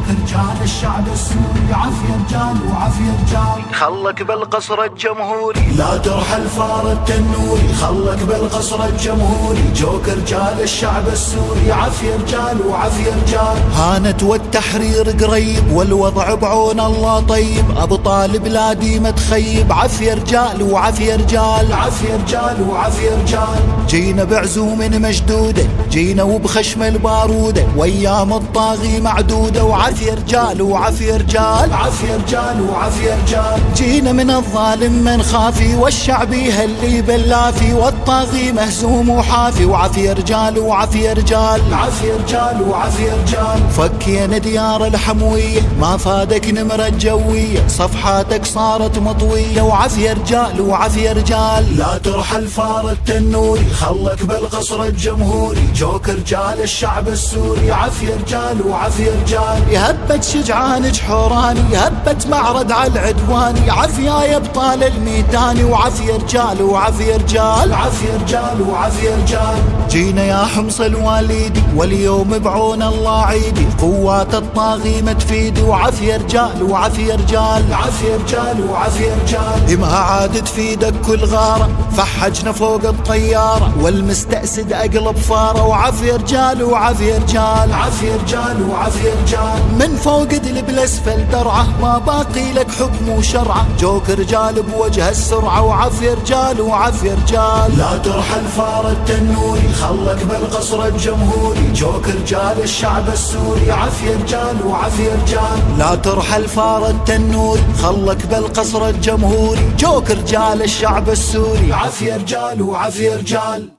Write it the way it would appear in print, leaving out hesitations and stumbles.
رجال الشعب السوري، عافية رجال وعافية رجال. خلك بالقصر الجمهوري لا ترحل فار التنوري، خلك بالقصر الجمهوري، جوك رجال الشعب السوري، عافية رجال وعافية رجال. هانت والتحرير قريب والوضع بعون الله طيب، أبطال بلادي ما تخيب، عافية رجال وعافية رجال. عافية رجال وعافية رجال. جينا بعزوم مشدودة، جينا وبخشم البارودة، وايام الطاغي معدودة، وعافية رجال وعافية رجال. عافية رجال وعافية رجال. جينا من الظالم من خافي، والشعب يهلي باللافي، والطاغي مهزوم وحافي، وعافية رجال وعافية رجال. عافية رجال وعافية رجال. فكينا ديار الحموية، ما فادك نمرة الجوية، صفحاتك صارت مطوية، وعافية رجال وعافية رجال. لا ترحل فار التنوري، خلك بالقصر الجمهوري، جوك رجال الشعب السوري، عافية رجال وعافية رجال. يهبت شجعان جحوراني، يهبت معرض على العدواني، عافية يا ابطال الميداني، وعافية رجال وعافية رجال. عافية رجال وعافية رجال. جينا يا حمص الواليدي، واليوم بعون الله عيدي، قوات الطاغي ما تفيدي، وعافية رجال وعافية رجال. عافية رجال وعافية رجال. ما عاد تفيدك كل غارة، فحجنا فوق الطيارة، والمستأسد أقلب فارة، وعافية رجال وعافية رجال. عافية رجال وعافية رجال. من فوق دلب الأسفل درعة، ما باقي لك حكم وشرعة، جوك رجال بوجه السرعة، وعافية رجال وعافية رجال. لا ترحل فار التنوري، خلك بالقصر الجمهوري، جوك رجال الشعب السوري، عافية رجال وعافية رجال. لا ترحل فار التنوري، خلك بالقصر الجمهوري، جوك رجال الشعب السوري، عافية رجال وعافية رجال.